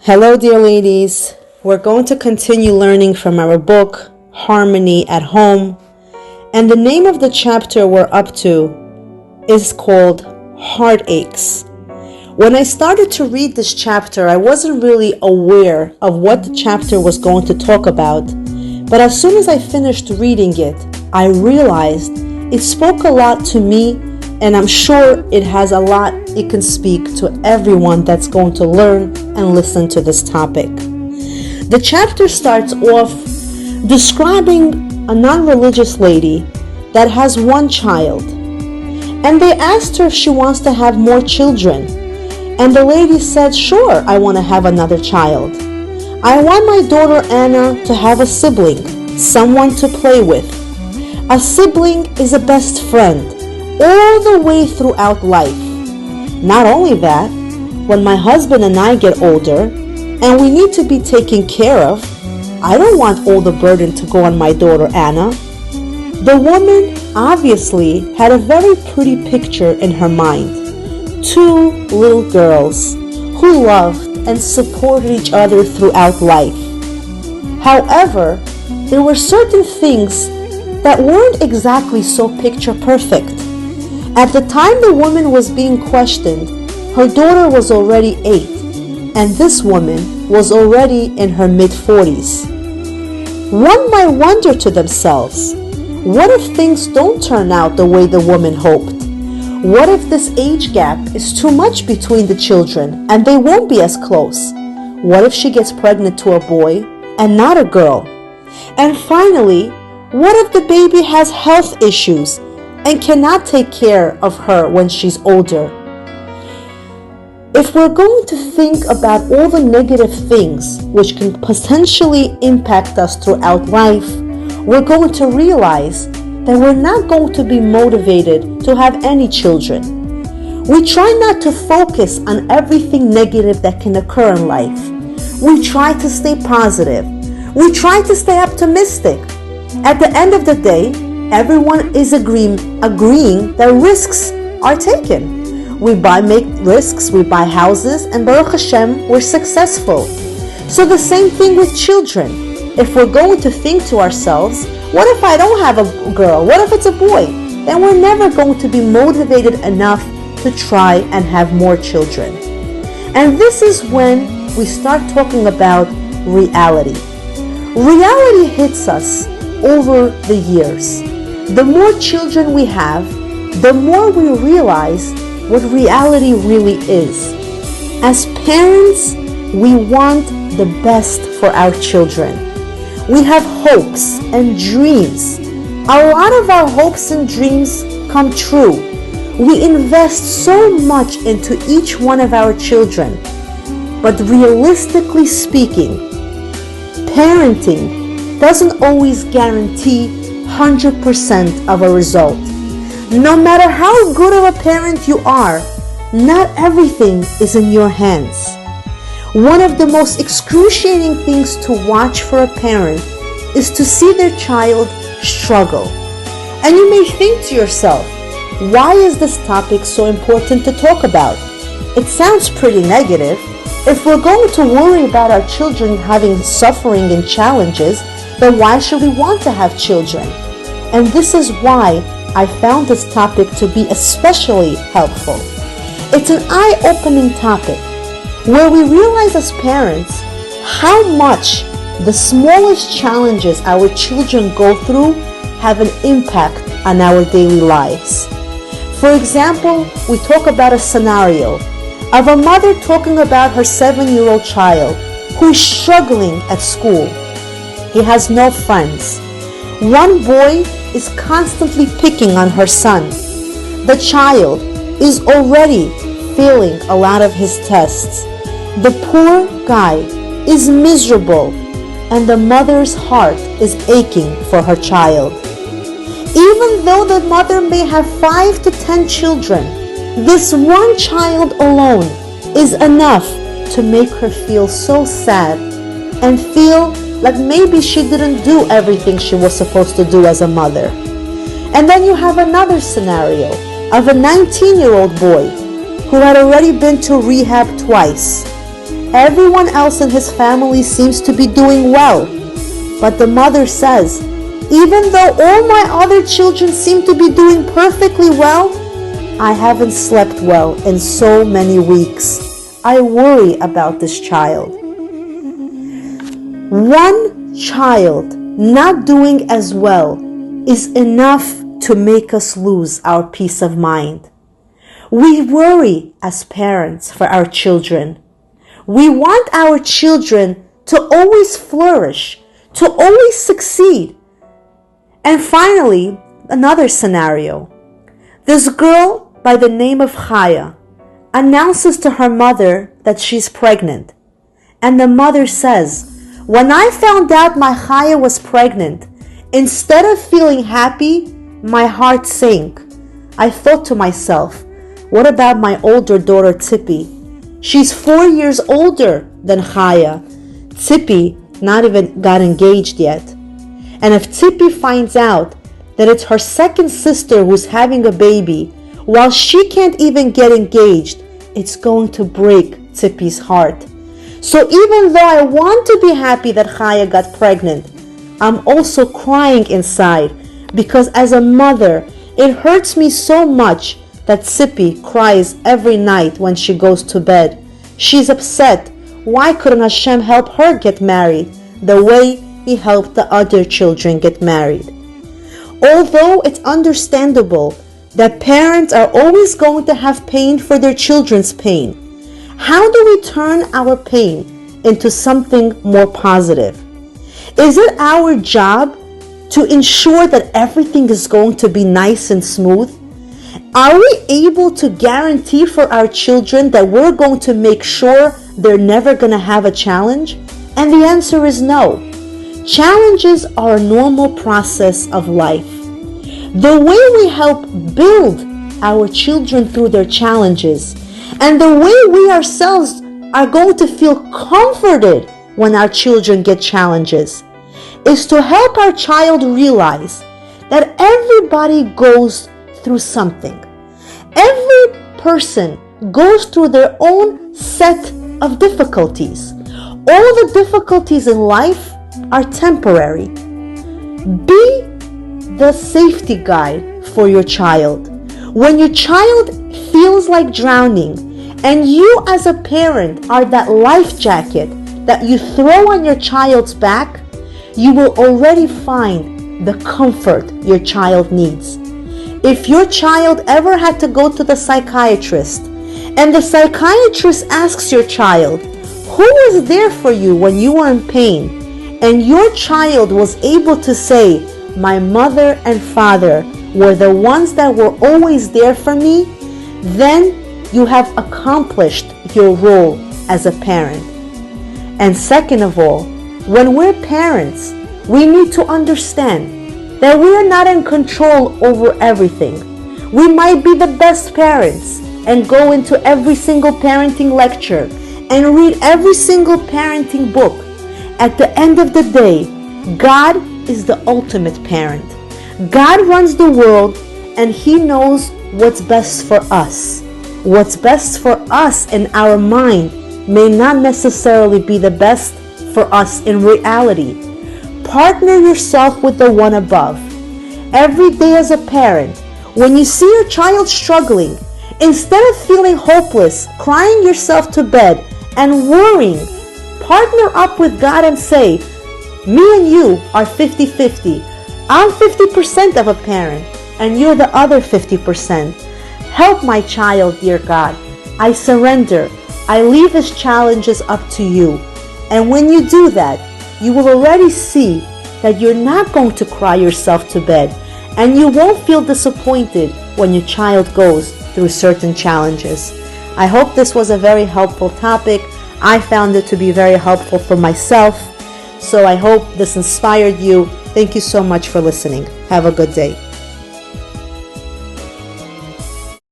Hello, dear ladies. We're going to continue learning from our book, Harmony at Home. And the name of the chapter we're up to is called Heartaches. When I started to read this chapter, I wasn't really aware of what the chapter was going to talk about. But as soon as I finished reading it, I realized it spoke a lot to me, and I'm sure it has a lot it can speak to everyone that's going to learn and listen to this topic. The chapter starts off describing a non-religious lady that has one child. And they asked her if she wants to have more children. And the lady said, sure, I want to have another child. I want my daughter Anna to have a sibling, someone to play with. A sibling is a best friend all the way throughout life. Not only that, when my husband and I get older and we need to be taken care of, I don't want all the burden to go on my daughter Anna. The woman obviously had a very pretty picture in her mind. Two little girls who loved and supported each other throughout life. However, there were certain things that weren't exactly so picture perfect. At the time the woman was being questioned, her daughter was already 8, and this woman was already in her mid-40s. One might wonder to themselves, what if things don't turn out the way the woman hoped? What if this age gap is too much between the children and they won't be as close? What if she gets pregnant to a boy and not a girl? And finally, what if the baby has health issues and cannot take care of her when she's older? If we're going to think about all the negative things which can potentially impact us throughout life, we're going to realize that we're not going to be motivated to have any children. We try not to focus on everything negative that can occur in life. We try to stay positive. We try to stay optimistic. At the end of the day, everyone is agreeing that risks are taken. We make risks, we buy houses, and Baruch Hashem, we're successful. So the same thing with children. If we're going to think to ourselves, what if I don't have a girl? What if it's a boy? Then we're never going to be motivated enough to try and have more children. And this is when we start talking about reality. Reality hits us over the years. The more children we have, the more we realize what reality really is. As parents, we want the best for our children. We have hopes and dreams. A lot of our hopes and dreams come true. We invest so much into each one of our children. But realistically speaking, parenting doesn't always guarantee 100% of a result. No matter how good of a parent you are, not everything is in your hands. One of the most excruciating things to watch for a parent is to see their child struggle. And you may think to yourself, why is this topic so important to talk about? It sounds pretty negative. If we're going to worry about our children having suffering and challenges, then why should we want to have children? And this is why I found this topic to be especially helpful. It's an eye-opening topic where we realize as parents how much the smallest challenges our children go through have an impact on our daily lives. For example, we talk about a scenario of a mother talking about her 7-year-old child who is struggling at school. He has no friends. One boy is constantly picking on her son. The child is already failing a lot of his tests. The poor guy is miserable, and the mother's heart is aching for her child. Even though the mother may have 5 to 10 children, this one child alone is enough to make her feel so sad and feel like maybe she didn't do everything she was supposed to do as a mother. And then you have another scenario of a 19-year-old boy who had already been to rehab twice. Everyone else in his family seems to be doing well. But the mother says, even though all my other children seem to be doing perfectly well, I haven't slept well in so many weeks. I worry about this child. One child not doing as well is enough to make us lose our peace of mind. We worry as parents for our children. We want our children to always flourish, to always succeed. And finally, another scenario. This girl by the name of Chaya announces to her mother that she's pregnant. And the mother says, when I found out my Chaya was pregnant, instead of feeling happy, my heart sank. I thought to myself, what about my older daughter Tzipi? She's 4 years older than Chaya. Tzipi not even got engaged yet. And if Tzipi finds out that it's her second sister who's having a baby, while she can't even get engaged, it's going to break Tzipi's heart. So even though I want to be happy that Chaya got pregnant, I'm also crying inside because as a mother, it hurts me so much that Tzipi cries every night when she goes to bed. She's upset. Why couldn't Hashem help her get married the way He helped the other children get married? Although it's understandable that parents are always going to have pain for their children's pain, how do we turn our pain into something more positive? Is it our job to ensure that everything is going to be nice and smooth? Are we able to guarantee for our children that we're going to make sure they're never going to have a challenge? And the answer is no. Challenges are a normal process of life. The way we help build our children through their challenges and the way we ourselves are going to feel comforted when our children get challenges is to help our child realize that everybody goes through something. Every person goes through their own set of difficulties. All the difficulties in life are temporary. Be the safety guide for your child. When your child feels like drowning and you as a parent are that life jacket that you throw on your child's back, you will already find the comfort your child needs. If your child ever had to go to the psychiatrist and the psychiatrist asks your child, who was there for you when you were in pain? And your child was able to say, my mother and father were the ones that were always there for me, then you have accomplished your role as a parent. And second of all, when we're parents, we need to understand that we are not in control over everything. We might be the best parents and go into every single parenting lecture and read every single parenting book. At the end of the day, God is the ultimate parent. God runs the world and He knows what's best for us. What's best for us in our mind may not necessarily be the best for us in reality. Partner yourself with the one above. Every day as a parent, when you see your child struggling, instead of feeling hopeless, crying yourself to bed, and worrying, partner up with God and say, me and you are 50-50. I'm 50% of a parent, and you're the other 50%. Help my child, dear God. I surrender. I leave His challenges up to you. And when you do that, you will already see that you're not going to cry yourself to bed, and you won't feel disappointed when your child goes through certain challenges. I hope this was a very helpful topic. I found it to be very helpful for myself. So I hope this inspired you. Thank you so much for listening. Have a good day.